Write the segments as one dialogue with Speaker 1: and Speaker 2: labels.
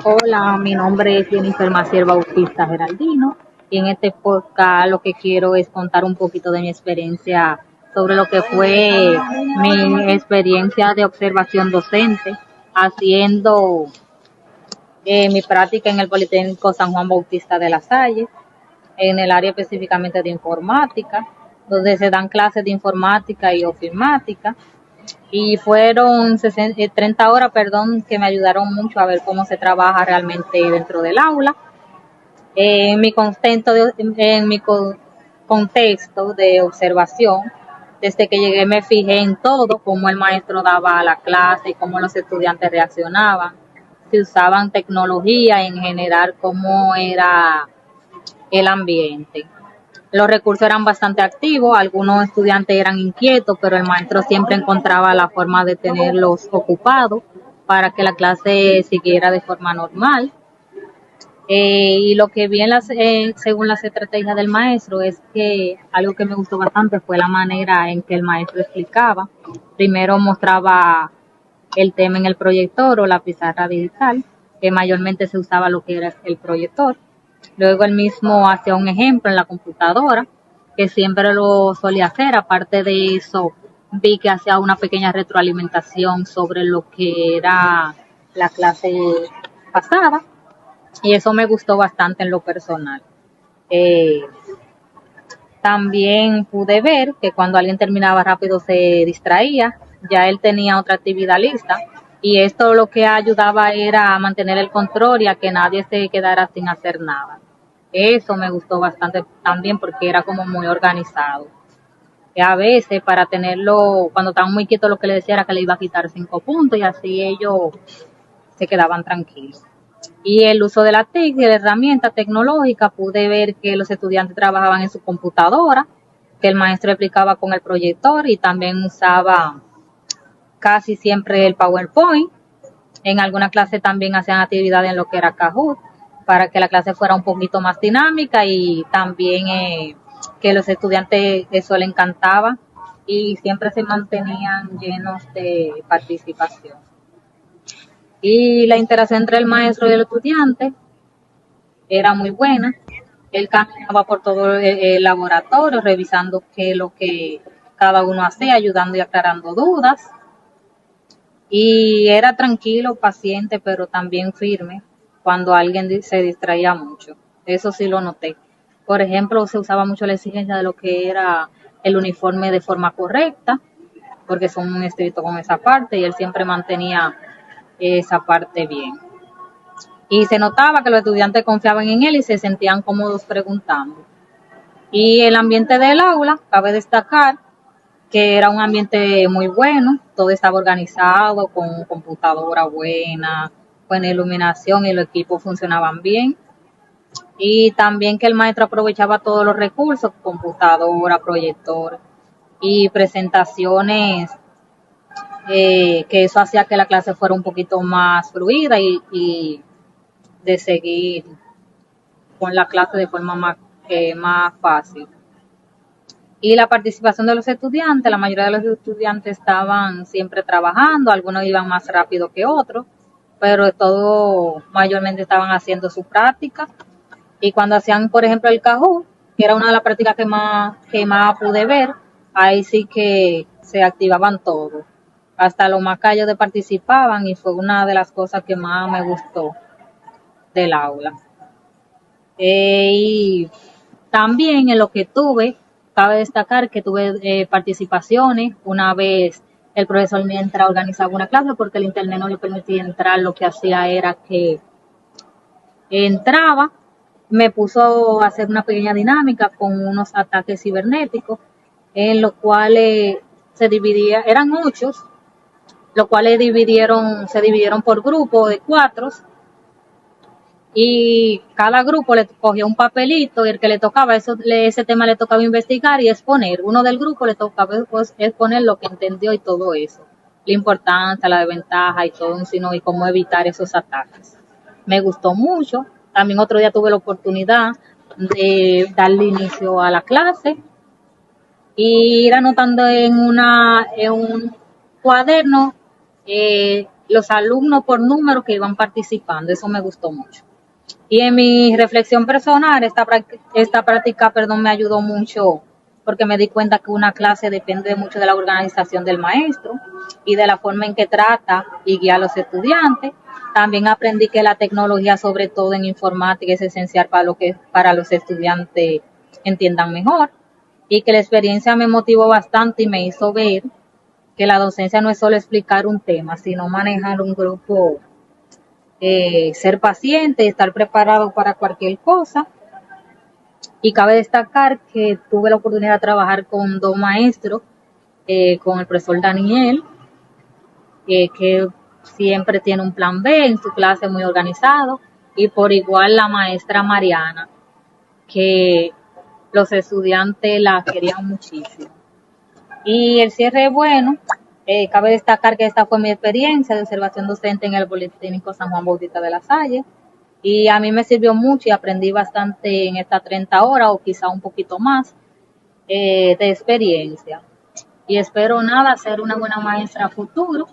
Speaker 1: Hola, mi nombre es Jennifer Maciel Bautista Geraldino y en este podcast lo que quiero es contar un poquito de mi experiencia sobre lo que fue mi experiencia de observación docente haciendo mi práctica en el Politécnico San Juan Bautista de la Salle, en el área específicamente de informática, donde se dan clases de informática y ofimática. Y fueron 30 horas, que me ayudaron mucho a ver cómo se trabaja realmente dentro del aula. En mi contexto de observación, desde que llegué me fijé en todo, cómo el maestro daba la clase, cómo los estudiantes reaccionaban, si usaban tecnología, en general cómo era el ambiente. Los recursos eran bastante activos, algunos estudiantes eran inquietos, pero el maestro siempre encontraba la forma de tenerlos ocupados para que la clase siguiera de forma normal. Y lo que vi según las estrategias del maestro es que algo que me gustó bastante fue la manera en que el maestro explicaba. Primero mostraba el tema en el proyector o la pizarra digital, que mayormente se usaba lo que era el proyector. Luego él mismo hacía un ejemplo en la computadora, que siempre lo solía hacer. Aparte de eso, vi que hacía una pequeña retroalimentación sobre lo que era la clase pasada, y eso me gustó bastante en lo personal. Eh, También pude ver que cuando alguien terminaba rápido se distraía, ya él tenía otra actividad lista, y esto lo que ayudaba era a mantener el control y a que nadie se quedara sin hacer nada. Eso me gustó bastante también porque era como muy organizado. Y a veces para tenerlo, cuando estaban muy quietos, lo que le decía era que le iba a quitar 5 puntos y así ellos se quedaban tranquilos. Y el uso de la TIC y de la herramienta tecnológica, pude ver que los estudiantes trabajaban en su computadora, que el maestro explicaba con el proyector y también usaba casi siempre el PowerPoint. En alguna clase también hacían actividades en lo que era Kahoot, para que la clase fuera un poquito más dinámica, y también que los estudiantes eso les encantaba y siempre se mantenían llenos de participación. Y la interacción entre el maestro y el estudiante era muy buena. Él caminaba por todo el laboratorio revisando qué es lo que cada uno hacía, ayudando y aclarando dudas. Y era tranquilo, paciente, pero también firme cuando alguien se distraía mucho. Eso sí lo noté. Por ejemplo, se usaba mucho la exigencia de lo que era el uniforme de forma correcta, porque son muy estrictos con esa parte, y él siempre mantenía esa parte bien. Y se notaba que los estudiantes confiaban en él y se sentían cómodos preguntando. Y el ambiente del aula, cabe destacar que era un ambiente muy bueno, todo estaba organizado, con computadora buena, buena iluminación, y los equipos funcionaban bien. Y también que el maestro aprovechaba todos los recursos, computadora, proyector y presentaciones, que eso hacía que la clase fuera un poquito más fluida y de seguir con la clase de forma más fácil. Y la participación de los estudiantes, la mayoría de los estudiantes estaban siempre trabajando, algunos iban más rápido que otros, pero todos mayormente estaban haciendo su práctica. Y cuando hacían, por ejemplo, el Kahoot, que era una de las prácticas que más pude ver, ahí sí que se activaban todos. Hasta los más callados participaban, y fue una de las cosas que más me gustó del aula. Y también en lo que tuve, cabe destacar que tuve participaciones. Una vez el profesor mientras organizaba una clase, porque el internet no le permitía entrar, lo que hacía era que entraba, me puso a hacer una pequeña dinámica con unos ataques cibernéticos, en los cuales eran 8, los cuales se dividieron por grupos de 4, y cada grupo le cogía un papelito, y el que le tocaba ese tema le tocaba investigar y exponer. Uno del grupo le tocaba exponer lo que entendió y todo eso, la importancia, la desventaja y todo, sino y cómo evitar esos ataques. Me gustó mucho. También otro día tuve la oportunidad de darle inicio a la clase y ir anotando en un cuaderno los alumnos por número que iban participando. Eso me gustó mucho. Y en mi reflexión personal, esta práctica, me ayudó mucho porque me di cuenta que una clase depende mucho de la organización del maestro y de la forma en que trata y guía a los estudiantes. También aprendí que la tecnología, sobre todo en informática, es esencial para los estudiantes entiendan mejor y que la experiencia me motivó bastante y me hizo ver que la docencia no es solo explicar un tema, sino manejar un grupo, ser paciente y estar preparado para cualquier cosa. Y cabe destacar que tuve la oportunidad de trabajar con dos maestros, con el profesor Daniel, que siempre tiene un plan B en su clase muy organizado, y por igual la maestra Mariana, que los estudiantes la querían muchísimo. Y el cierre, bueno, cabe destacar que esta fue mi experiencia de observación docente en el Politécnico San Juan Bautista de la Salle. Y a mí me sirvió mucho y aprendí bastante en estas 30 horas o quizá un poquito más de experiencia. Y espero nada, ser una buena maestra a futuro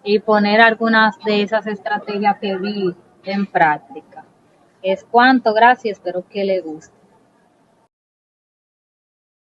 Speaker 1: y poner algunas de esas estrategias que vi en práctica. Es cuanto, gracias, espero que le guste.